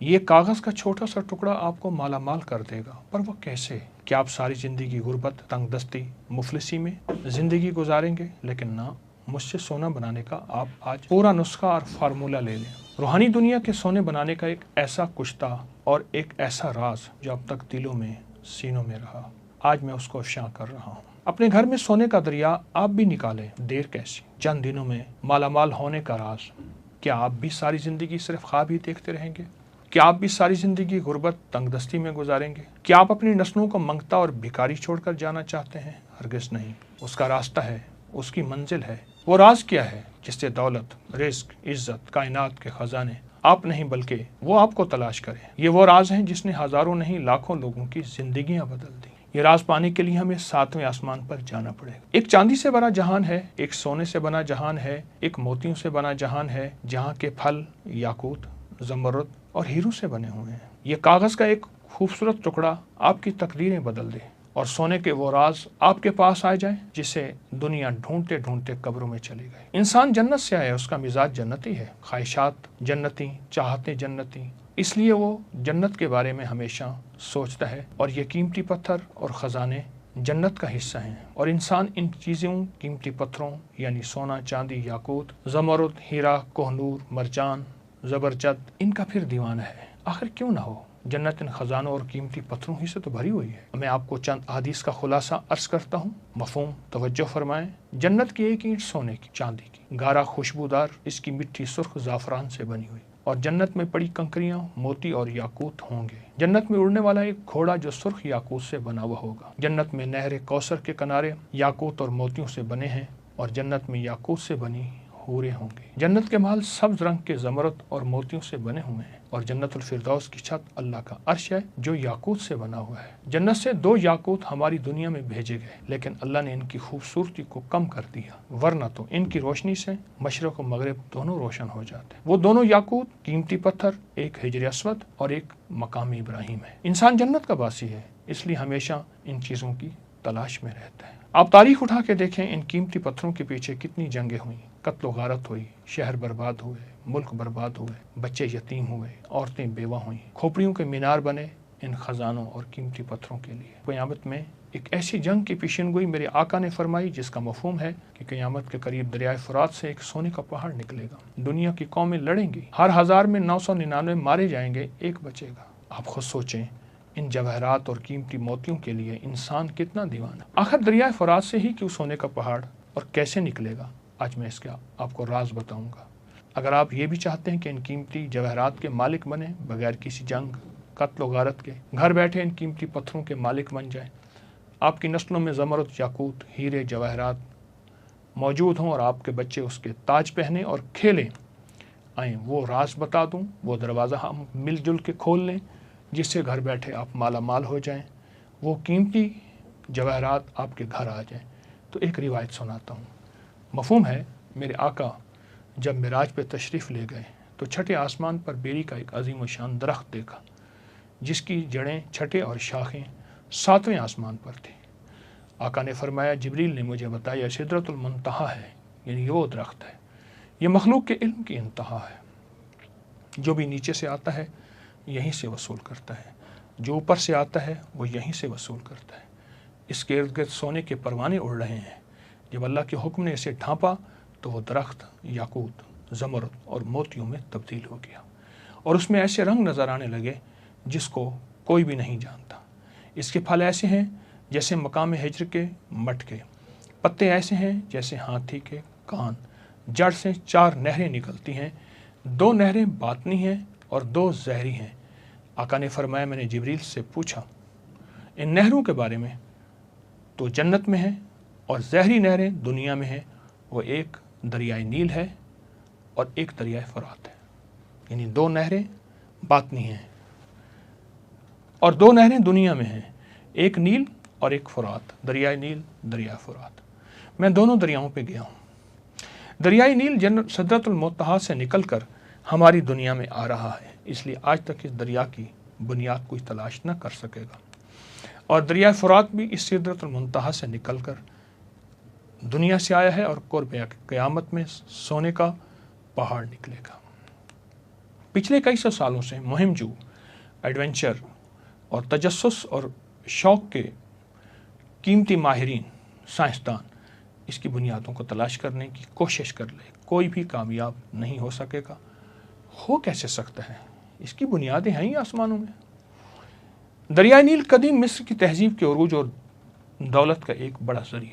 ये कागज़ का छोटा सा टुकड़ा आपको माला माल कर देगा, पर वो कैसे? क्या आप सारी ज़िंदगी गुर्बत, तंगदस्ती, मुफलिसी में ज़िंदगी गुजारेंगे? लेकिन ना, मुझसे सोना बनाने का आप आज पूरा नुस्खा और फार्मूला ले लें। रूहानी दुनिया के सोने बनाने का एक ऐसा कुश्ता और एक ऐसा राज जो अब तक दिलों में, सीनों में रहा, आज मैं उसको अफ़शा कर रहा हूँ। अपने घर में सोने का दरिया आप भी निकालें, देर कैसी? चंद दिनों में मालामाल होने का राज। क्या आप भी सारी ज़िंदगी सिर्फ ख्वाब ही देखते रहेंगे? क्या आप भी सारी ज़िंदगी गुर्बत, तंगदस्ती में गुजारेंगे? क्या आप अपनी नस्लों को मंगता और भिखारी छोड़कर जाना चाहते हैं? हरगिज़ नहीं। उसका रास्ता है, उसकी मंजिल है। वो राज क्या है जिससे दौलत, रिस्क, इज्जत, कायनात के खजाने आप नहीं बल्कि वो आपको तलाश करें? ये वो राज है जिसने हज़ारों नहीं लाखों लोगों की ज़िंदगियाँ बदल दी। ये राज पाने के लिए हमें 7वें आसमान पर जाना पड़ेगा। एक चांदी से बना जहान है, एक सोने से बना जहान है, एक मोतियों से बना जहान है, जहाँ के फल याकूत, ज़मरुद और हीरों से बने हुए हैं। ये कागज़ का एक खूबसूरत टुकड़ा आपकी तकदीरें बदल दे और सोने के वो राज आपके पास आ जाए जिसे दुनिया ढूंढते ढूंढते कब्रों में चली गई। इंसान जन्नत से आया, उसका मिजाज जन्नती है, ख्वाहिशात जन्नती, चाहते जन्नती, इसलिए वो जन्नत के बारे में हमेशा सोचता है। और ये कीमती पत्थर और ख़जाने जन्नत का हिस्सा हैं और इंसान इन चीज़ों, कीमती पत्थरों यानी सोना, चांदी, याकूत, ज़मरुद, हीरा, कोहनूर, मरजान, ज़बरजद, इनका फिर दीवाना है। आखिर क्यों ना हो? जन्नत इन खजानों और कीमती पत्थरों ही से तो भरी हुई है। मैं आपको चंद हदीस का खुलासा अर्ज करता हूँ, मफहूम तवज्जो फरमाएं। जन्नत की एक ईंट सोने की, चांदी की, गारा खुशबूदार, इसकी मिट्टी सुर्ख ज़ाफ़रान से बनी हुई, और जन्नत में पड़ी कंकरियां मोती और याकूत होंगे। जन्नत में उड़ने वाला एक घोड़ा जो सुर्ख याकूत से बना हुआ होगा। जन्नत में नहर कौसर के किनारे याकूत और मोतियों से बने हैं और जन्नत में याकूत से बनी हूरें होंगे। जन्नत के महल सब्ज रंग के ज़मरुद और मोतियों से बने हुए हैं और जन्नतुल फिरदौस की छत अल्लाह का अर्श है जो याकूत से बना हुआ है। जन्नत से 2 याकूत हमारी दुनिया में भेजे गए, लेकिन अल्लाह ने इनकी खूबसूरती को कम कर दिया, वरना तो इनकी रोशनी से मशरक़ और मगरिब दोनों रोशन हो जाते। वो दोनों याकूत, कीमती पत्थर, एक हिजर अस्वद और एक मकाम इब्राहिम है। इंसान जन्नत का वासी है, इसलिए हमेशा इन चीज़ों की तलाश में रहता है। आप तारीख उठा के देखें, इन कीमती पत्थरों के पीछे कितनी जंगें हुई, कत्ल गारत हुई, शहर बर्बाद हुए, मुल्क बर्बाद हुए, बच्चे यतीम हुए, औरतें बेवा हुई, खोपड़ियों के मीनार बने इन खजानों और कीमती पत्थरों के लिए। क़यामत में एक ऐसी जंग की पेशिनगोई मेरे आका ने फरमाई जिसका मफहूम है कि क़यामत के करीब दरियाए फ़ुरात से एक सोने का पहाड़ निकलेगा। दुनिया की कौमें लड़ेंगी, हर 1000 में 999 मारे जाएंगे, एक बचेगा। आप खुद सोचें, इन जवाहरात और कीमती मोतियों के लिए इंसान कितना दीवाना। आखिर दरियाए फ़ुरात से ही क्यों सोने का पहाड़ और कैसे निकलेगा? आज मैं इसका आपको राज बताऊंगा। अगर आप ये भी चाहते हैं कि इन कीमती जवाहरात के मालिक बने बगैर किसी जंग, कत्ल गारत के, घर बैठे इन कीमती पत्थरों के मालिक बन जाएं, आपकी नस्लों में ज़मरुद, याकूत, हीरे, जवाहरात मौजूद हों और आपके बच्चे उसके ताज पहने और खेलें, आएँ वो राज बता दूँ, वो दरवाज़ा हम मिलजुल के खोल लें जिससे घर बैठे आप माला माल हो जाएं, वो कीमती जवाहरात आपके घर आ जाएं। तो एक रिवायत सुनाता हूँ। मफहूम है, मेरे आका जब मिराज पे तशरीफ़ ले गए तो छठे आसमान पर बेरी का एक अजीम व शान दरख्त देखा जिसकी जड़ें, छठे और शाखें 7वें आसमान पर थी। आका ने फरमाया, जिब्रील ने मुझे बताया सिदरतुल मुंतहा है, यानी वो दरख्त है, ये मखलूक के इल्म की इंतहा है। जो भी नीचे से आता है यहीं से वसूल करता है, जो ऊपर से आता है वो यहीं से वसूल करता है। इसके इर्द गिर्द सोने के परवाने उड़ रहे हैं। जब अल्लाह के हुक्म ने इसे ढांपा तो वो दरख्त याकूत, ज़मरुद और मोतियों में तब्दील हो गया और उसमें ऐसे रंग नज़र आने लगे जिसको कोई भी नहीं जानता। इसके फल ऐसे हैं जैसे मकाम हिज्र के मटके, पत्ते ऐसे हैं जैसे हाथी के कान, जड़ से 4 नहरें निकलती हैं, 2 नहरें बातनी हैं और 2 ज़हरी हैं। आका ने फरमाया, मैंने जिब्रील से पूछा इन नहरों के बारे में, तो जन्नत में है और ज़हरी नहरें दुनिया में हैं। वो एक दरियाए नील है और एक दरियाए फ़ुरात है, यानी 2 नहरें बातनी हैं और 2 नहरें दुनिया में हैं, एक नील और एक फ़ुरात, दरियाए नील, दरिया फ़ुरात। मैं दोनों दरियाओं पे गया हूँ। दरियाए नील सिदरतुल मुंतहा से निकलकर हमारी दुनिया में आ रहा है, इसलिए आज तक इस दरिया की बुनियाद कोई तलाश न कर सकेगा। और दरिया फ़ुरात भी इस सिदरतुल मुंतहा से निकलकर दुनिया से आया है और क़ुर्ब क़यामत में सोने का पहाड़ निकलेगा। पिछले कई सौ सालों से मुहिम जो एडवेंचर और तजस्सुस और शौक़ के कीमती माहिरीन साइंसदान इसकी बुनियादों को तलाश करने की कोशिश कर ले, कोई भी कामयाब नहीं हो सकेगा। हो कैसे सकता है? इसकी बुनियादें हैं ही आसमानों में। दरियाई नील कदीम मिस्र की तहजीब के उरूज और दौलत का एक बड़ा जरिया